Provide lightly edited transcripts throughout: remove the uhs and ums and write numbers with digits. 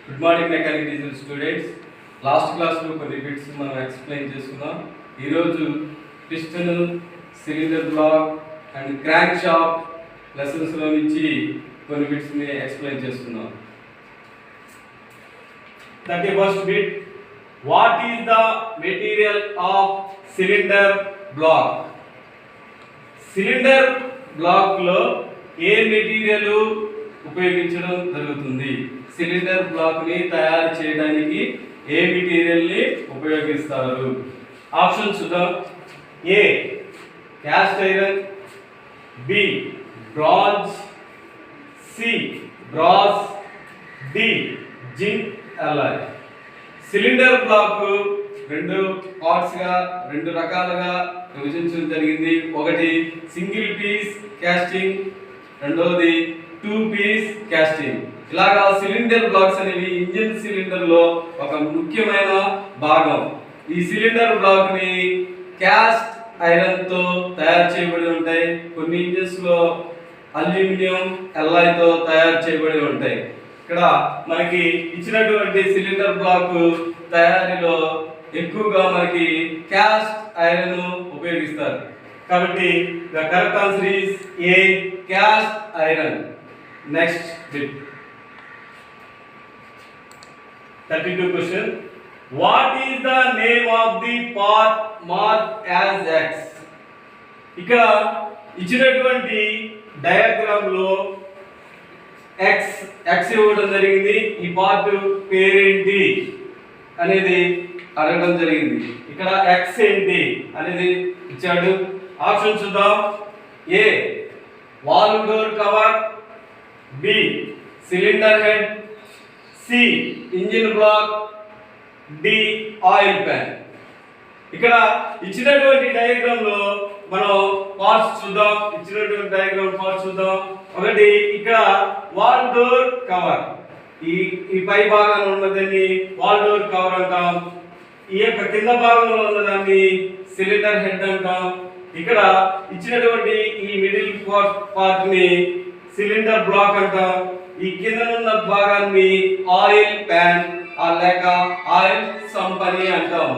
Good morning mechanic diesel students. Last క్లాస్లో కొన్ని bits మనం ఎక్స్ప్లెయిన్ చేసుకున్నాం. ఈరోజు piston, cylinder block and crank shaft లెసన్స్లో నుంచి కొన్ని బిట్స్ని ఎక్స్ప్లెయిన్ చేసుకున్నాం. 31st bit, what is the material of cylinder block? Cylinder block లో ఏ మెటీరియల్ ఉపయోగించడం జరుగుతుంది? సిలిండర్ బ్లాక్ ని తయారు చేయడానికి ఏ మెటీరియల్ ని ఉపయోగిస్తారు? ఆప్షన్స్ చూద్దాం. A cast iron, B bronze, C brass, D zinc alloy. Cylinder block రెండు పార్ట్స్ గా రెండు రకాలుగా విభజించడం జరిగింది. ఒకటి సింగిల్ పీస్ కాస్టింగ్, రెండోది 2 పీస్ కాస్టింగ్. ఇలాగా సిలిండర్ బ్లాక్స్ అనేవి ఇంజిన్ సిలిండర్ లో ఒక ముఖ్యమైన భాగం. ఈ సిలిండర్ బ్లాక్ ని క్యాస్ట్ ఐరన్ తో తయారు చేయబడి ఉంటాయి. కొన్ని ఇంజిన్స్ లో అల్యూమినియం అల్లాయ్ తో తయారు చేయబడి ఉంటాయి. ఇక్కడ మనకి ఇచ్చినటువంటి సిలిండర్ బ్లాక్ తయారీలో ఎక్కువగా మనకి క్యాస్ట్ ఐరన్ ఉపయోగిస్తారు. కాబట్టి the correct answer is A cast iron. Next bit 32 question. What is the name of the part marked as X? ఇక్కడ ఇచ్చినటువంటి డయాగ్రామ్ లో X ఇవ్వడం జరిగింది. ఈ పార్ట్ పేరేంటి అనేది అడగడం జరిగింది. ఇక్కడ X ఏంటి అనేది ఇచ్చాడు. ఆప్షన్ చూద్దాం. A valve door cover, B cylinder head, C engine block, D oil pan. ఇక్కడ ఇచ్చినటువంటి డయాగ్రామ్ లో మనం పార్ట్స్ చూద్దాం. ఇచ్చినటువంటి డయాగ్రామ్ పార్ట్స్ చూద్దాం. ఒకటి ఇక్కడ వాల్ డోర్ కవర్, ఈ పై భాగంలో ఉన్నదాన్ని వాల్ డోర్ కవర్ అంటాం. ఈ యొక్క కింద భాగంలో ఉన్నదాన్ని సిలిండర్ హెడ్ అంటాం. ఇక్కడ ఇచ్చినటువంటి ఈ మిడిల్ పార్ట్ ని సిలిండర్ బ్లాక్ అంటాం. ఈ కింద ఉన్న భాగాన్ని ఆయిల్ ప్యాన్ లేక ఆయిల్ సంప్ అని అంటాం.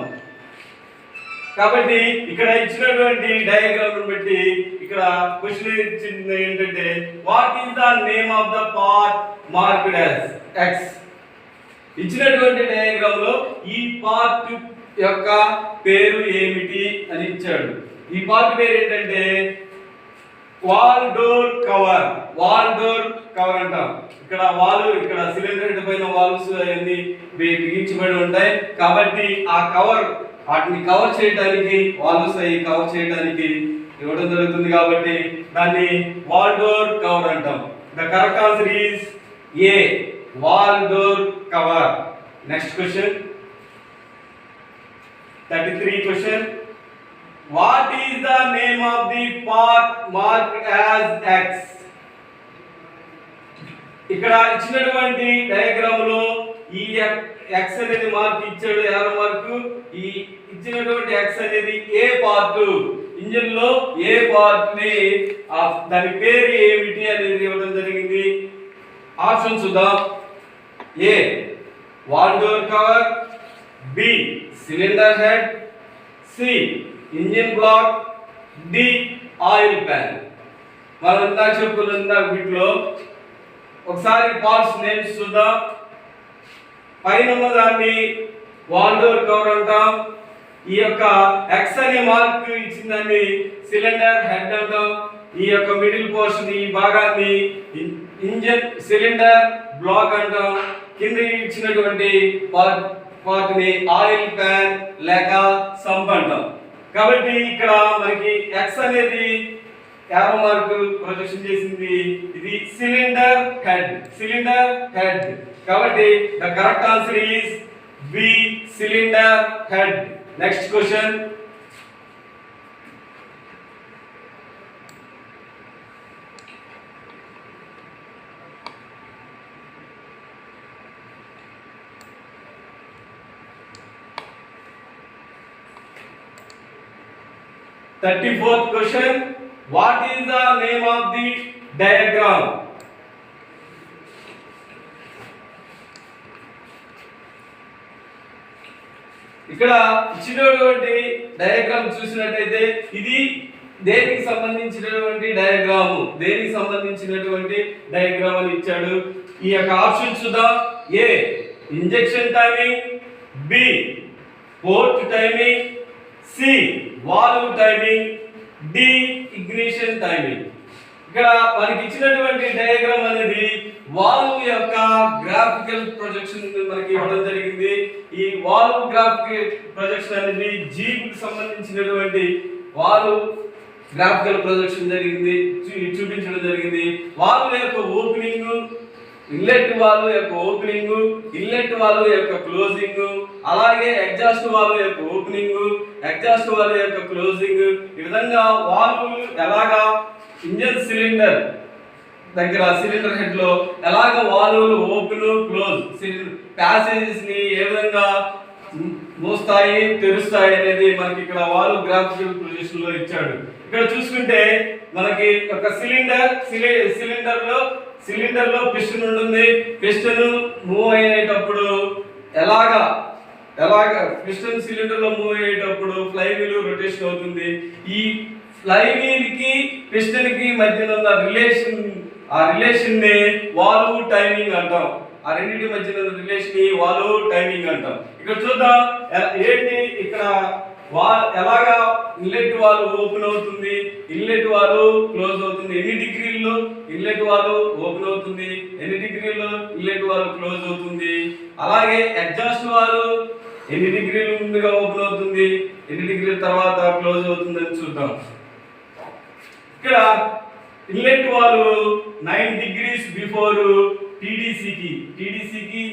కాబట్టి ఇక్కడ ఇచ్చినటువంటి డయాగ్రామ్ బట్టి ఇక్కడ క్వశ్చన్ ఇచ్చింది ఏంటంటే what is the name of the part marked as X? ఇచ్చినటువంటి డయాగ్రామ్ లో ఈ పార్ట్ యొక్క పేరు ఏమిటి అని ఇచ్చాడు. ఈ పార్ట్ పేరు ఏంటంటే wall door cover. Wall door cover అంటాం. ఇక్కడ వాల్, ఇక్కడ సిలిండర్ హెడ్ పైన వాల్వ్స్ అన్ని బిగించబడి ఉంటాయి. కాబట్టి ఆ కవర్, వాటిని కవర్ చేయడానికి, వాల్వ్స్ అవి కవర్ చేయడానికి ఇవ్వడం జరుగుతుంది. కాబట్టి దాన్ని వాల్ డోర్ కవర్ అంటాం. The correct answer is A valve door cover. Next question 33 question. What is the name of the part marked as X? ఇక్కడ ఇచ్చినటువంటి డయాగ్రామ్ లో ఈ X అనేది మార్క్ ఇచ్చాడు, యారో మార్క్. ఈ ఇచ్చినటువంటి X అనేది ఏ పార్ట్, ఇంజిన్ లో ఏ పార్ట్ ని, దాని పేరు ఏమిటి అనేది ఇవ్వడం జరిగింది. ఆప్షన్ చూద్దాం. A valve door cover, B cylinder head, C engine block, D oil pan. మనం ఇందాక చెప్పుకున్న వీటిలో ఒకసారి పార్ట్స్ నేమ్స్ చూద్దాం. పైన ఉన్న దాన్ని వాల్ డోర్ కవర్ అంటాం. ఈ యొక్క X అనే మార్క్ ఇచ్చిన దాన్ని సిలిండర్ హెడ్ అంటాం. ఈ యొక్క మిడిల్ పోర్షన్, ఈ భాగాన్ని ఇంజిన్ సిలిండర్ బ్లాక్ అంటాం. కింద ఇచ్చినటువంటి పార్ట్ ని ఆయిల్ ప్యాన్ లేక సంప్ అంటాం. కాబట్టి ఇక్కడ మనకి X అనేది యారో మార్క్ ప్రొజెక్షన్ చేసింది. ఇది సిలిండర్ హెడ్, సిలిండర్ హెడ్. కాబట్టి the correct answer is B cylinder head. Next question 34th question. What is the name of the diagram? ఇక్కడ ఇచ్చినటువంటి డయాగ్రామ్ చూసినట్టయితే ఇది దేనికి సంబంధించినటువంటి డయాగ్రామ్ అని ఇచ్చాడు. ఈ యొక్క ఆప్షన్ చూద్దాం. A injection timing, B port timing, C valve timing, D ignition timing. ఇక్కడ మనకి ఇచ్చినటువంటి డయాగ్రామ్ అనేది వాల్వ్ యొక్క గ్రాఫికల్ ప్రొజెక్షన్ మనకి ఇవ్వడం జరిగింది. ఈ వాల్వ్ గ్రాఫికల్ ప్రొజెక్షన్ అనేది జీబుకి సంబంధించినటువంటి వాల్వ్ గ్రాఫికల్ ప్రొజెక్షన్ చూపించడం జరిగింది. వాల్వ్ యొక్క ఓపెనింగ్, ఇన్లెట్ వాల్వ్ యొక్క ఓపెనింగ్, ఇన్లెట్ వాల్వ్ యొక్క క్లోజింగ్, అలాగే ఎగ్జాస్ట్ వాల్వ్ యొక్క ఓపెనింగ్, ఎగ్జాస్ట్ వాల్వ్ యొక్క క్లోజింగ్, ఈ విధంగా వాల్వ్ ఎలాగా ఇంజన్ సిలిండర్ దగ్గర సిలిండర్ హెడ్ లో ఎలాగ వాల్వ్లు ఓపెన్ క్లోజ్ ప్యాసేజెస్ ని ఏ విధంగా మూస్తాయి తెరుస్తాయి అనేది మనకి ఇక్కడ వాల్వ్ గ్రాఫికల్ ప్రొజెక్షన్ లో ఇచ్చాడు. ఇక్కడ చూసుకుంటే మనకి ఒక సిలిండర్ లో పిస్టన్ ఉంటుంది. పిస్టన్ మూవ్ అయ్యేటప్పుడు ఎలాగా పిస్టన్ సిలిండర్ లో మూవ్ అయ్యేటప్పుడు ఫ్లై వీల్ రొటేషన్ అవుతుంది. ఈ ఫ్లై వీల్ కి పిస్టన్ కి మధ్యన ఉన్న రిలేషన్ ని వాల్వ్ టైమింగ్ అంటాం. ఆ రెండింటి మధ్యన ఉన్న రిలేషన్ ని వాల్వ్ టైమింగ్ అంటాం. ఇక్కడ చూద్దాం ఏంటి ఇక్కడ ఎలాగా ఇన్లెట్ వాల్వ్ ఓపెన్ అవుతుంది, ఇన్లెట్ వాల్వ్ క్లోజ్ అవుతుంది, ఎన్ని డిగ్రీల్లో ఇన్లెట్ వాల్వ్ ఓపెన్ అవుతుంది, ఎన్ని డిగ్రీల్లో ఇన్లెట్ వాల్వ్ క్లోజ్ అవుతుంది, అలాగే ఎగ్జాస్ట్ వాల్వ్ ఎన్ని డిగ్రీలు ముందుగా ఓపెన్ అవుతుంది, ఎన్ని డిగ్రీల తర్వాత క్లోజ్ అవుతుంది అని చూద్దాం. ఇక్కడ ఇన్లెట్ వాల్వ్ 9 degrees బిఫోర్ టీడీసీకి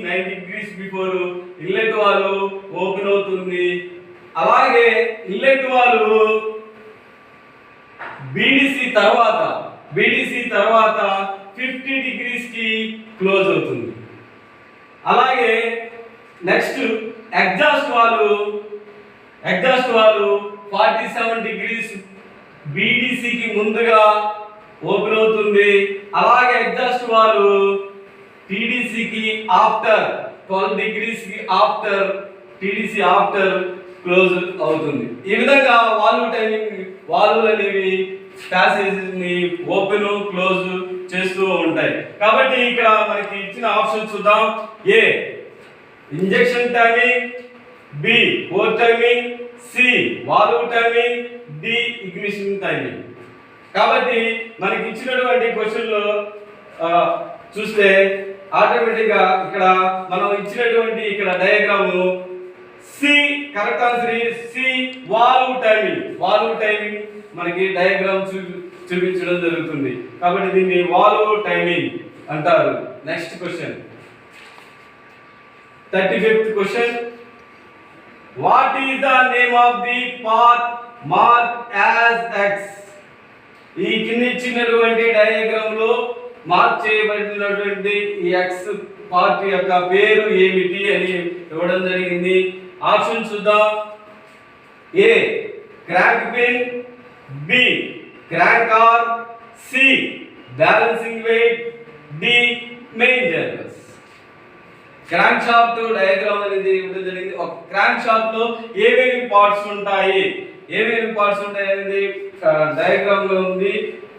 9 degrees before inlet valve open అవుతుంది. అలాగే ఇన్లెట్ వాల్వ్ బీడీసీ తర్వాత 50 degrees కి క్లోజ్ అవుతుంది. అలాగే నెక్స్ట్ ఎగ్జాస్ట్ వాల్వ్ 47 degrees బీడీసీకి ముందుగా ఓపెన్ అవుతుంది. అలాగే ఎగ్జాస్ట్ వాల్వ్ టీడీసీకి ఆఫ్టర్ 12 degrees కి ఆఫ్టర్ టీడీసీ ఆఫ్టర్ క్లోజ్ అవుతుంది. ఈ విధంగా వాల్వ్ అనేవి ప్యాసేజ్ ని ఓపెన్ క్లోజ్ చేస్తూ ఉంటాయి. కాబట్టి ఇక్కడ మనకి ఇచ్చిన ఆప్షన్ చూద్దాం. A injection timing, B port timing, C valve timing, D ignition timing. కాబట్టి మనకి ఇచ్చినటువంటి క్వశ్చన్ లో చూస్తే ఆటోమేటిక్ గా ఇక్కడ మనం ఇచ్చినటువంటి ఇక్కడ diagram C correct answer C valve timing మనకి డయాగ్రామ్ చూపించడం జరుగుతుంది. కాబట్టి దీన్ని వాల్వ్ టైమింగ్ అంటారు. Next question 35th question. What is the name of the path mark as X? ఈ కింద ఇచ్చినటువంటి డయాగ్రామ్ లో మార్క్ చేయబడినటువంటి ఈ ఎక్స్ పార్ట్ యొక్క పేరు ఏమిటి అని ఇవ్వడం జరిగింది. ఆప్షన్ చూద్దాం. A crank pin, B crank arm, C balancing weight, D main journals. Crank shaft diagram అనేది ఇవ్వడం జరిగింది. ఒక క్రాంక్ షాఫ్ట్ లో ఏమేమి పార్ట్స్ ఉంటాయి అనేది డయాగ్రామ్ లో ఉంది.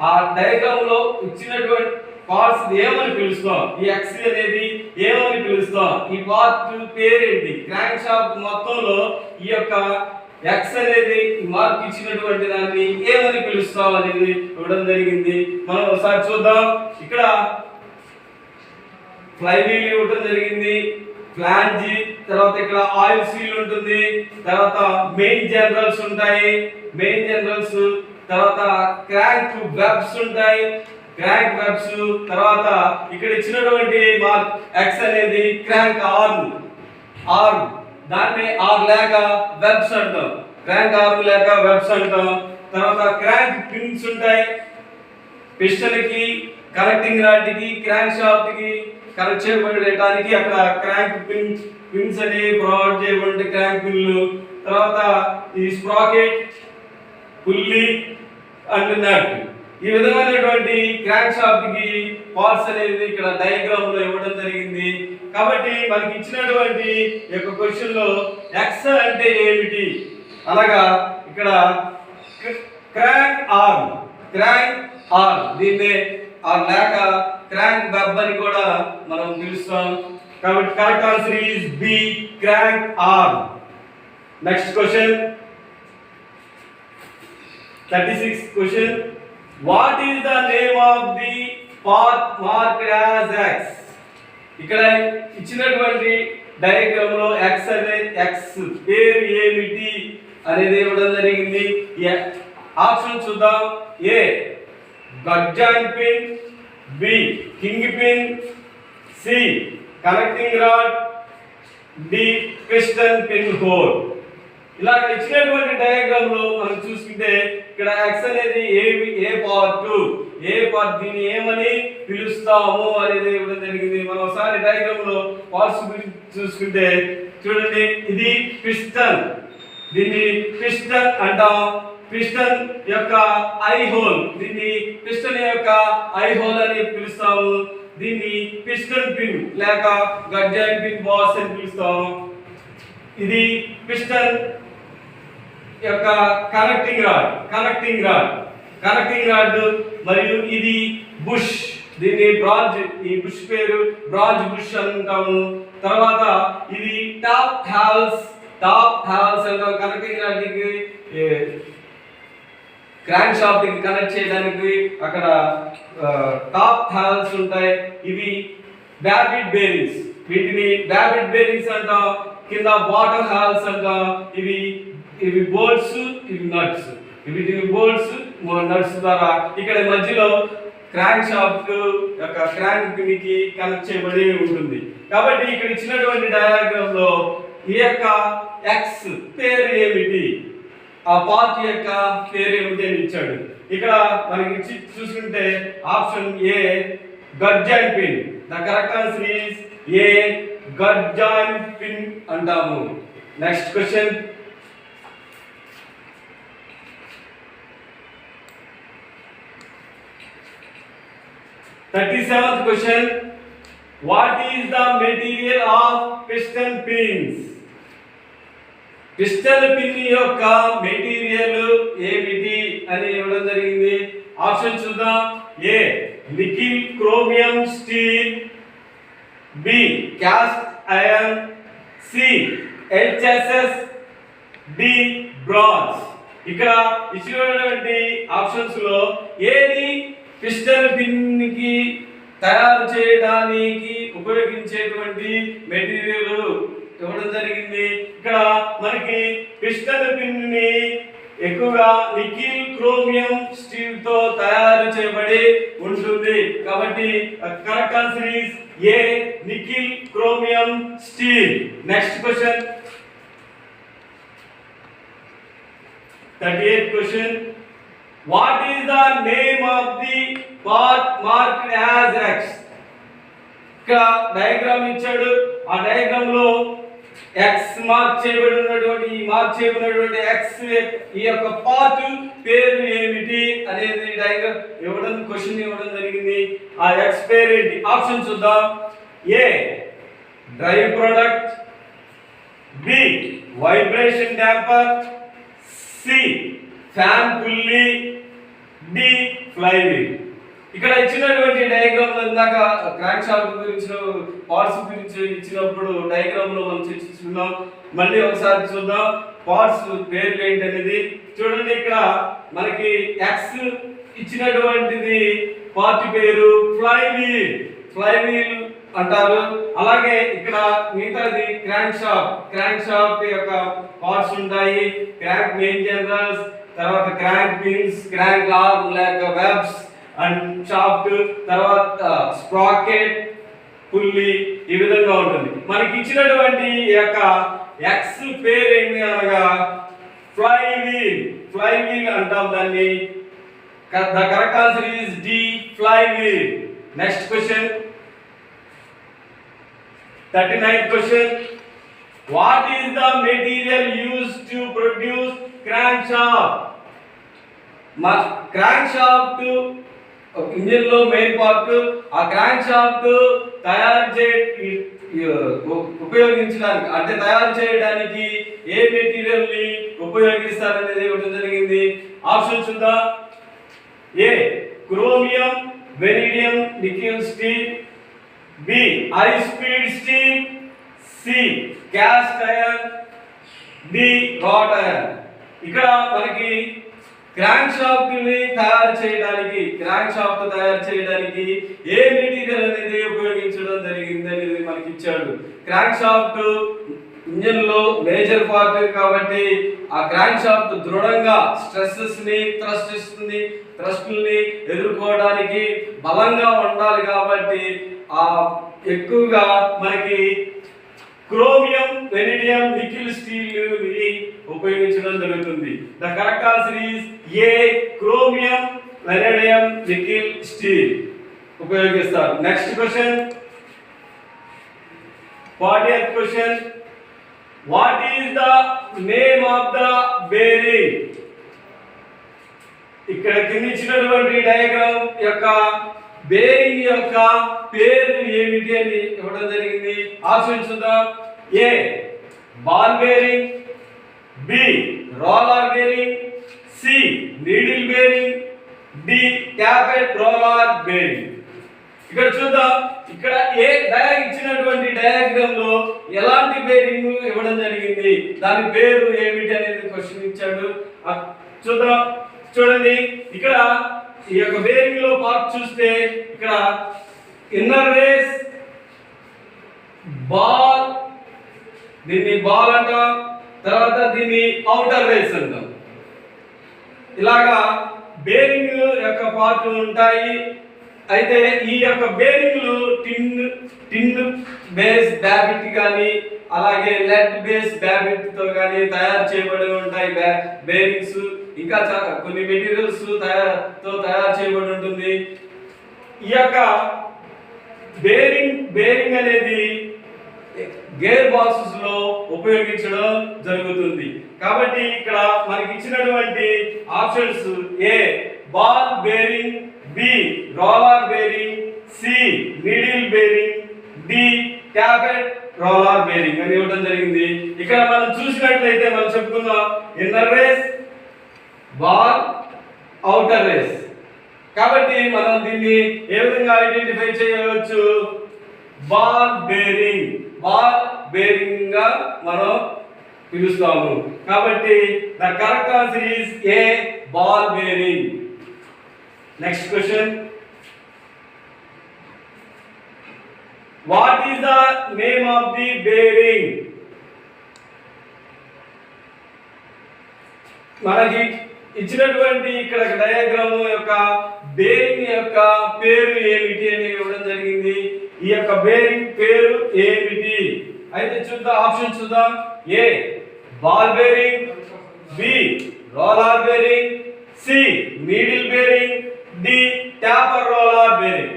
ఆ డయాగ్రామ్ లో ఇచ్చినటువంటి పార్ట్స్ ఏమని పిలుస్తాం, ఈ ఎక్స్ అనేది ఏమని పిలుస్తాం, ఈ పార్ట్ పేరేంటి, క్రాంక్ షాఫ్ట్ మొత్తంలో ఈ యొక్క ఎక్స్ అనేది మార్క్ ఇచ్చినటువంటి దాన్ని ఏమని పిలుస్తాం అనేది ఇవ్వడం జరిగింది. మనం ఒకసారి చూద్దాం. ఇక్కడ ఫ్లై వీల్ ఇవ్వడం జరిగింది, ఫ్లాంజ్, తర్వాత ఇక్కడ ఆయిల్ సీల్ ఉంటుంది, తర్వాత మెయిన్ జనరల్స్ ఉంటాయి, తర్వాత క్రాంక్ వెబ్స్ ఉంటాయి, తర్వాత ఇక్కడ ఇచ్చినటువంటి మార్క్ ఎక్స్ అనేది క్రాంక్ ఆర్మ్ దాన్ని ఆర్ లేక వెబ్స్ అంటాం, క్రాంక్ ఆర్మ్ లేక వెబ్స్ అంటాం. తర్వాత క్రాంక్ పిన్స్ ఉంటాయి, పిస్టన్ కి కనెక్టింగ్ రాడ్ కి క్రాంక్ షాఫ్ట్ కి కనెక్ట్ చేయబడటానికి అక్కడ క్రాంక్ పిన్స్ అని ప్రొవైడ్ చేయబడిన క్రాంక్ పిన్లు. తర్వాత ఈ స్ప్రాకెట్, పుల్లీ అండ్ నట్ ఈ విధమైనటువంటి క్రాంక్ షాఫ్ట్ కి పార్ట్స్ అనేది ఇక్కడ డయాగ్రామ్ లో ఇవ్వడం జరిగింది. కాబట్టి మనకి ఇచ్చినటువంటి యొక్క క్వశ్చన్ లో ఎక్స్ అంటే ఏమిటి అనగా ఇక్కడ క్రాంక్ ఆర్మ్ దీన్ని లేక క్రాంక్ వెబ్ అని కూడా మనం పిలుస్తాం. కాబట్టి correct answer is B, crank arm. Next question 36th question. What is the name of the path marked as X? ఇక్కడ ఇచ్చినటువంటి డయాగ్రామ్ లో x అనే x పేరు ఏమిటి అనేది ఇవ్వడం జరిగింది. ఆప్షన్ చూద్దాం. A gudgeon pin, B king pin, C connecting rod, D piston pin hole. ఇలా ఇచ్చినటువంటి డయాగ్రామ్ లో మనం చూసుకుంటే ఇక్కడ x అనేది ఏ పార్ట్ దీన్ని ఏమని పిలుస్తాము అనేది ఇవ్వడం జరిగింది. మనం ఒకసారి డయాగ్రామ్ లో పార్ట్స్ గురించి చూసుకుంటే చూడండి, ఇది పిస్టన్, దీన్ని పిస్టన్ అంటాం. పిస్టన్ యొక్క ఐ హోల్, దీన్ని పిస్టన్ యొక్క ఐ హోల్ అని పిలుస్తాము. దీన్ని పిస్టన్ పిన్ లేక గడ్జాన్ పిన్ బాస్ అని పిలుస్తాము. ఇది పిస్టన్ యొక్క కనెక్టింగ్ రాడ్ మరియు ఇది బుష్, దీన్ని బ్రాంజ్, ఈ బుష్ పేరు బ్రాంజ్ బుష్ అంటాము. తర్వాత ఇది టాప్ హాల్స్ అంటాం. కనెక్టింగ్ రాడ్ కి క్రాంక్ షాఫ్ట్ కి కనెక్ట్ చేయడానికి అక్కడ టాప్ హాల్స్ ఉంటాయి. ఇవి బ్యాబిట్ బేరింగ్స్, వీటిని బ్యాబిట్ బేరింగ్స్ అంటాం. కింద బాటమ్ హాల్స్ అంటాం. ఇవి బోల్ట్స్, ఇవి నట్స్. వీటిని బోల్ట్స్ నట్స్ ద్వారా ఇక్కడ మధ్యలో క్రాంక్ షాఫ్ట్ యొక్క క్రాంక్ కి కనెక్ట్ చేయబడి ఉంటుంది. కాబట్టి ఇక్కడ ఇచ్చినటువంటి డయాగ్రామ్ లో ఈ యొక్క ఎక్స్ పేరు ఏమిటి, ఆ పార్ట్ యొక్క పేరు ఏమిటి అని ఇచ్చాడు. ఇక్కడ మనకి చూసుకుంటే option A gudgeon pin. The correct answer is A gudgeon pin అంటాము. Next question 37th question. What is the material of piston pins? Piston pin యొక్క మెటీరియల్ ఏమిటి అని ఇవ్వడం జరిగింది. ఆప్షన్ చూద్దాం. A nickel chromium steel, B cast iron, C HSS, D bronze. ఇక్కడ ఇచ్చినటువంటి options లో ఏది పిస్టన్ పిన్ కి తయారు చేయడానికి ఉపయోగించేటువంటి మెటీరియల్ ఇవ్వడం జరిగింది. ఇక్కడ మనకి పిస్టన్ పిన్ ని ఎక్కువగా నికిల్ క్రోమియం స్టీల్ తో తయారు చేయబడి ఉంటుంది. కాబట్టి correct answer is a nickel chromium steel. Next question 38th question. What is the name of the path marked as X? ఇక్కడ డయాగ్రామ్ ఇచ్చాడు. ఆ డయాగ్రామ్ లో X మార్క్ చేయబడినటువంటి X ఈ యొక్క పార్ట్ పేరు ఏమిటి అనేది డయాగ్రామ్ ఇవ్వడం, క్వశ్చన్ ఇవ్వడం జరిగింది. ఆ X పేరు ఏంటి? ఆప్షన్ చూద్దాం. A drive product, B vibration damper, C fan pulley, D flywheel. ఇక్కడ ఇచ్చినటువంటి డయాగ్రామ్ లో ఇందాక క్రాంక్ షాఫ్ట్ గురించి పార్ట్స్ గురించి ఇచ్చినప్పుడు డయాగ్రామ్ లో మనం చర్చించుకున్నాం. మళ్ళీ ఒకసారి చూద్దాం పార్ట్స్ పేర్లు ఏంటి అనేది. చూడండి, ఇక్కడ మనకి ఎక్స్ ఇచ్చినటువంటిది పార్ట్ పేరు ఫ్లైవీల్ అంటారు. అలాగే ఇక్కడ మిగతాది క్రాంక్ షాఫ్ట్ యొక్క పార్ట్స్ ఉంటాయి. క్రాంక్ మెయిన్ జనరల్స్, తర్వాత క్రాంక్ పిన్స్, క్రాంక్ ఆర్మ్ లేక వెబ్స్ అండ్ షాఫ్ట్, తర్వాత స్ప్రాకెట్, పుల్లీ, ఈ విధంగా ఉంటుంది. మనకి ఇచ్చినటువంటి యొక్క ఎక్స్ పేరు ఏంటి అనగా ఫ్లైవీల్ అంటాం దాన్ని. The correct answer is D flywheel. Next question 39th question. What is the material used to produce crankshaft? Crank shaft engine లో మెయిన్ పార్ట్. ఆ క్రాంక్ షాఫ్ట్ ఉపయోగించడానికి అంటే తయారు చేయడానికి ఏ మెటీరియల్ ని ఉపయోగిస్తారనేది ఇవ్వడం జరిగింది. ఆప్షన్ చూద్దాం. A chromium vanadium nickel steel, B high speed steel, C cast iron, D wrought iron. ఇక్కడ మనకి క్రాంక్ షాఫ్ట్ తయారు చేయడానికి ఏ మెటీరియల్ అనేది ఉపయోగించడం జరిగింది అనేది మనకి ఇచ్చాడు. క్రాంక్ షాఫ్ట్ ఇంజిన్ లో మేజర్ పార్ట్ కాబట్టి ఆ క్రాంక్ షాఫ్ట్ దృఢంగా స్ట్రెస్సెస్ ని థ్రస్ట్ ని ఎదుర్కోవడానికి బలంగా ఉండాలి కాబట్టి ఆ ఎక్కువగా మనకి క్రోమియం వెరిడియం నికెల్ స్టీల్ ని ఉపయోగించడం జరుగుతుంది. The correct answer is A chromium vanadium nickel steel ఉపయోగిస్తారు. Next question 40th question. What is the name of the bearing? ఇక్కడ కింద ఇచ్చినటువంటి డయాగ్రామ్ యొక్క బేరింగ్ యొక్క పేరు ఏమిటి అని ఇవ్వడం జరిగింది. ఆప్షన్ చూద్దాం. A ball bearing, B roller bearing, C needle bearing, D tappet roller bearing. ఇక్కడ చూద్దాం. ఇక్కడ ఇచ్చినటువంటి డయాగ్రామ్ లో ఎలాంటి బేరింగ్ ఇవ్వడం జరిగింది, దాని పేరు ఏమిటి అనేది క్వశ్చన్ ఇచ్చాడు. చూద్దాం. చూడండి, ఇక్కడ ఈ యొక్క బేరింగ్ లో పార్ట్ చూస్తే ఇక్కడ ఇన్నర్ రేస్ బాల్, దీన్ని బాల్ అంటాం, తర్వాత దీన్ని అవుటర్ రేస్ అంటాం. ఇలాగా బేరింగ్ యొక్క పార్ట్లు ఉంటాయి. అయితే ఈ యొక్క బేరింగ్లు టిన్ బేస్ బ్యాబిట్ కానీ అలాగే లెడ్ బేస్ బ్యాబిట్ తో కానీ తయారు చేయబడి ఉంటాయి బేరింగ్స్. ఇంకా కొన్ని మెటీరియల్స్ తో తయారు చేయబడి ఉంటుంది. ఈ యొక్క బేరింగ్ అనేది గేర్ బాక్సెస్ లో ఉపయోగించడం జరుగుతుంది. కాబట్టి ఇక్కడ మనకి ఇచ్చినటువంటి options A ball bearing, B roller bearing, C needle bearing, D tappet roller bearing అని ఇవ్వడం జరిగింది. ఇక్కడ మనం చూసినట్లయితే మనం చెప్పుకుందాం inner race, ball, outer race. కాబట్టి మనం దీన్ని ఏ విధంగా ఐడెంటిఫై చేయవచ్చు? బాల్ బేరింగ్ గా మనం పిలుస్తాము. కాబట్టి the correct answer is A ball bearing. Next question. What is the name of the bearing? మనకి ఇచ్చినటువంటి ఇక్కడ డయాగ్రామ్ యొక్క బేరింగ్ యొక్క పేరు ఏమిటి అని ఇవ్వడం జరిగింది. ఈ యొక్క బేరింగ్ పేరు ఏమిటి? అయితే చూద్దాం. ఆప్షన్ చూద్దాం. A ball bearing, B roller bearing, C needle bearing, D taper roller bearing.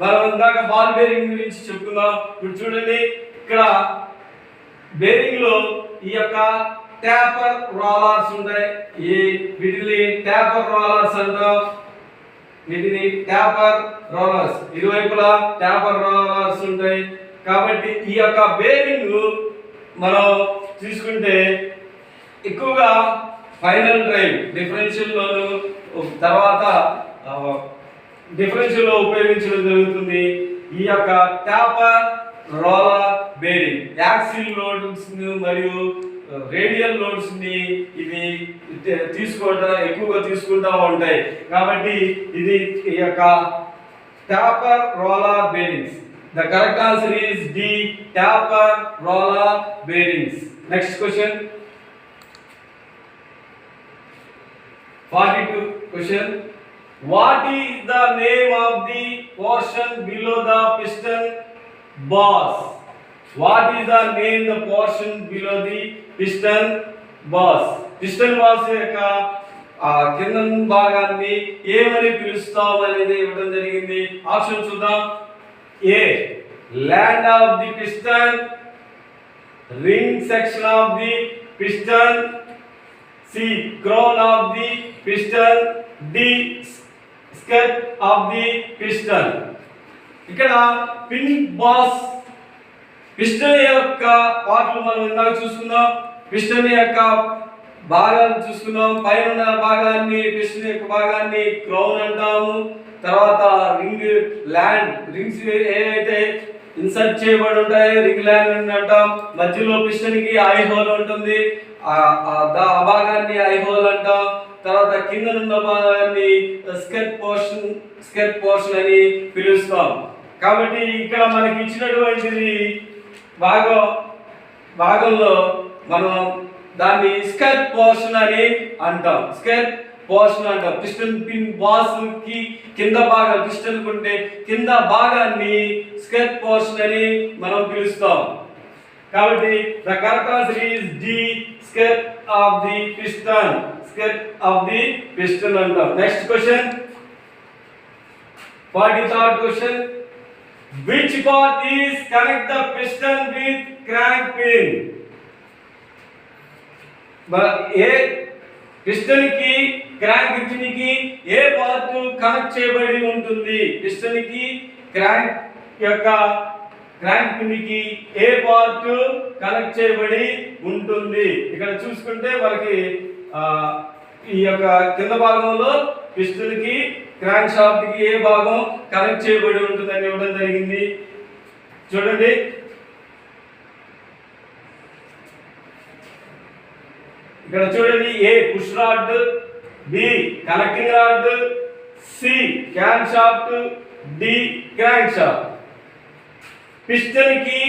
మనం ఇందాక బాల్ బేరింగ్ గురించి చెప్పుకున్నాం. ఇప్పుడు చూడండి, ఇక్కడ బేరింగ్ లో ఈ యొక్క ట్యాపర్ రోలర్స్ ఉంటాయి. వీటిని ట్యాపర్ రోలర్స్ అంటాం. వీటిని ట్యాపర్ రోలర్స్, ఇరువైపులా ట్యాపర్ రోలర్స్ ఉంటాయి. కాబట్టి ఈ యొక్క బేరింగ్ మనం తీసుకుంటే ఎక్కువగా ఫైనల్ డ్రైవ్ డిఫరెన్షియల్ లోను తర్వాత డిఫరెన్షియల్ లో ఉపయోగించడం జరుగుతుంది. ఈ యొక్క taper roller bearing axial loads మరియు రేడియల్ లోడ్స్ ని ఇవి ఎక్కువగా తీసుకుంటా ఉంటాయి. కాబట్టి ఇది ఈ యొక్క taper roller bearings. The correct answer is D taper roller bearings. Next question 42 question. What is the name of the portion below the piston boss? What is the name the portion below the piston boss? Piston boss యొక్క కింద భాగాన్ని ఏమని పిలుస్తాం అనేది ఇవ్వడం జరిగింది. Option చూద్దాం. A land of the piston, ring section of the piston, C crown of the piston, D sketch of the piston. ఇక్కడ పిన్ బాస్ పిస్టన్ యొక్క పార్ట్లు మనం ఇందాక చూసుకున్నాం. పిస్టన్ యొక్క భాగాన్ని చూసుకున్నాం. పైన ఉన్న భాగాన్ని పిస్టన్ యొక్క భాగాన్ని క్రౌన్ అంటాము. తర్వాత రింగ్ ల్యాండ్ రింగ్స్ ఏవైతే ఇన్సర్ట్ చేయబడి ఉంటాయో రింగ్ ల్యాండ్ అంటాం. మధ్యలో పిస్టన్ కి ఐ హోల్ ఉంటుంది, ఆ భాగాన్ని ఐ హోల్ అంటాం. తర్వాత కింద ఉన్న భాగాన్ని స్కెచ్ పోర్షన్ అని పిలుస్తాం. కాబట్టి ఇక్కడ మనకి ఇచ్చినటువంటిది భాగంలో మనం దాన్ని స్కెచ్ పోర్షన్ అని అంటాం. స్కెచ్ పోర్షన్ అంటాం. పిస్టన్ పిన్ బాస్ కి కింద భాగం పిస్టన్ కుంటే కింద భాగాన్ని స్కెచ్ పోర్షన్ అని మనం పిలుస్తాం. కాబట్టి the correct answer is D sketch of the piston. Sketch of the piston అంటాం. Next question 43rd question. Which part is connect the piston with crank pin? ఏ పిస్టన్ కి క్రాంక్ పిన్ కి ఏ part connect చేయబడి ఉంటుంది? Piston కి crank యొక్క crank pin కి ఏ పార్ట్ కనెక్ట్ చేయబడి ఉంటుంది? ఇక్కడ చూసుకుంటే మనకి ఈ యొక్క కింద భాగంలో పిస్టన్ కి క్రాంక్ షాఫ్ట్ కి ఏ భాగం కనెక్ట్ చేయబడి ఉంటుందని ఇవ్వడం జరిగింది. చూడండి, ఇక్కడ చూడండి, A push rod, B connecting rod, C cam shaft, D crank shaft. Piston కి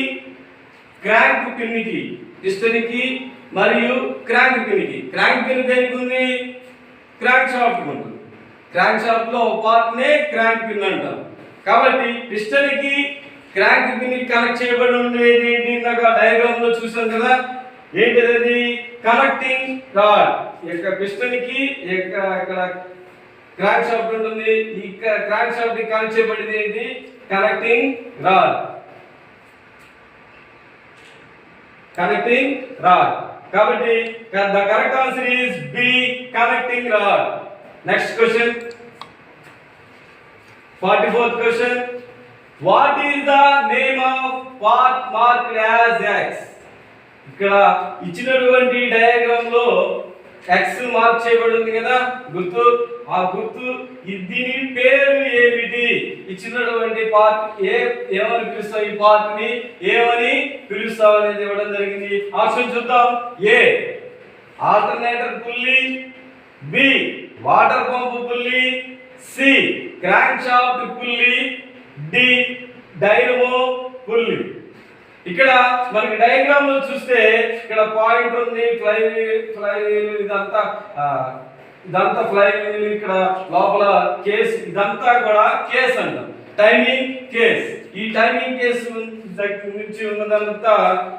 క్రాంక్ పిన్ కి పిస్టన్ కి మరియు క్రాంక్ పిన్ కి క్రాంక్ పిన్ దేనికి ఉంది? క్రాంక్ షాఫ్ట్ ఉంటుంది. క్రాంక్ షాఫ్ట్ లో ఒక పార్ట్ నే క్రాంక్ పిన్ అంటాం. కాబట్టి పిస్టన్ కి క్రాంక్ పిన్ కి కనెక్ట్ చేయబడి ఉండేది ఏంటి? ఇందాక డయాగ్రామ్ లో చూసాం కదా, ఏంటిది? Connecting rod. యొక్క పిస్టన్ కి ఇక్కడ క్రాంక్ షాఫ్ట్ ఉంటుంది. ఈ క్రాంక్ షాఫ్ట్ కి కనెక్ట్ చేయబడింది ఏంటి? Connecting rod. Connecting rod. కాబట్టి the correct answer is B connecting rod. Next question 44th question. What is the name of part marked as X? ఇక్కడ ఇచ్చినటువంటి డయాగ్రామ్ లో X మార్క్ చేయబడి ఉంది కదా గుర్తు. ఆ గుర్తు దీని పేరు ఏమిటి? ఇచ్చినటువంటి పార్ట్ ఏమని పిలుస్తాం? ఈ పార్ట్ ని ఏమని పిలుస్తాం అనేది ఇవ్వడం జరిగింది. ఆప్షన్ చూద్దాం. A alternator pulley, B water pump pulley, C crank shaft pulley, D dynamo pulley. ఇక్కడ మనకి డయాగ్రామ్ లో చూస్తే ఇక్కడ పాయింట్ ఉంది, ఫ్లైవీల్ ఇదంతా ఫ్లైవీల్, ఇక్కడ లోపల కేస్, ఇదంతా కూడా కేస్ అంటాం. Timing case. ఈ టైమింగ్ కేస్ నుంచి ఉన్నదంతా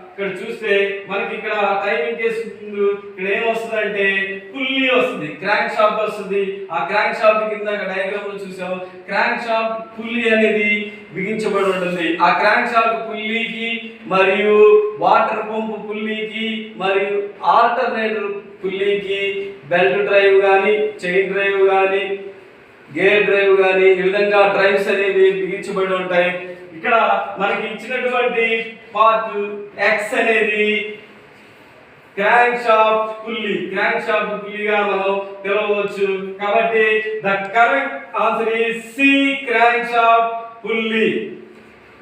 ఇక్కడ చూస్తే మనకి ఇక్కడ టైమింగ్ కేస్ ఇక్కడ ఏమొస్తుందంటే పుల్లీ వస్తుంది, క్రాంక్ షాఫ్ట్ వస్తుంది. ఆ క్రాంక్ షాఫ్ట్ కింద డయాగ్రామ్ లో చూసాము, క్రాంక్ షాఫ్ట్ పుల్లీ అనేది బిగించబడి ఉంటుంది. ఆ క్రాంక్ షాఫ్ట్ పుల్లీకి మరియు వాటర్ పంప్ పుల్లీకి మరియు ఆల్టర్నేటర్ పుల్లీకి బెల్ట్ డ్రైవ్ కానీ, చైన్ డ్రైవ్ కానీ, గేర్ డ్రైవ్ కానీ ఈ విధంగా డ్రైవ్స్ అనేవి బిగించబడి ఉంటాయి. ఇక్కడ మనకి ఇచ్చినటువంటి పార్ట్ X అనేది క్రాంక్ షాఫ్ట్ పుల్లీగా మనం పిలవవచ్చు. కాబట్టి the correct answer is C crank shaft pulley.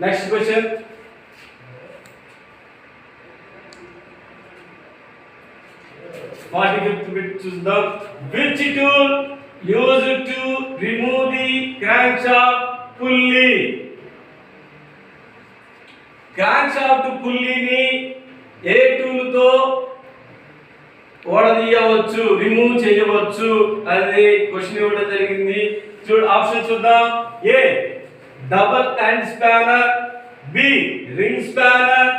Next question 45th bit చూద్దాం. Which tool used to remove the crankshaft pulley? Crankshaft పుల్లీని ఏ టూల్ తో ఓడదీయవచ్చు, రిమూవ్ చేయవచ్చు అది క్వశ్చన్ ఇవ్వడం జరిగింది. ఆప్షన్ చూద్దాం. A double end spanner, B ring spanner,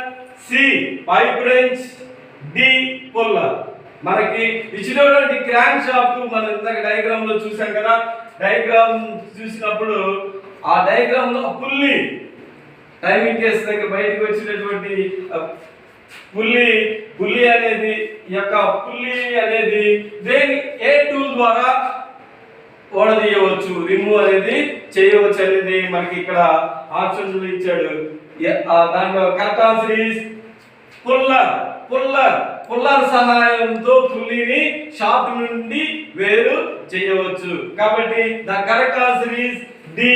C pipe wrench, D puller. మనకి ఇచ్చినటువంటి క్రాంక్ షాఫ్ట్ మనం ఇందాక డయాగ్రామ్ లో చూసాం కదా. డయాగ్రామ్ చూసినప్పుడు ఆ డయాగ్రామ్ లో పుల్లీ టైమింగ్ కేస్ దగ్గర బయటకు వచ్చినటువంటి పుల్లీ అనేది దేని ఏ టూల్ ద్వారా ఓడదీయవచ్చు, రిమూవ్ అనేది చేయవచ్చు అనేది మనకి ఇక్కడ ఆప్షన్స్ ఇచ్చాడు. దాంట్లో correct answer is puller. Puller సహాయంతో పుల్లిని షాప్ నుండి వేరు చేయవచ్చు. కాబట్టి the correct answer is D,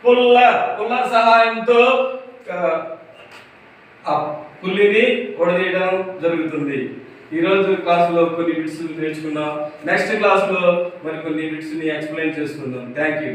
puller సహాయంతో పుల్లిని ఓడదీయడం జరుగుతుంది. ఈరోజు క్లాసులో కొన్ని బిట్స్ నేర్చుకున్నాం. నెక్స్ట్ క్లాస్లో మరి కొన్ని బిట్స్ని ఎక్స్ప్లెయిన్ చేసుకుందాం. Thank you.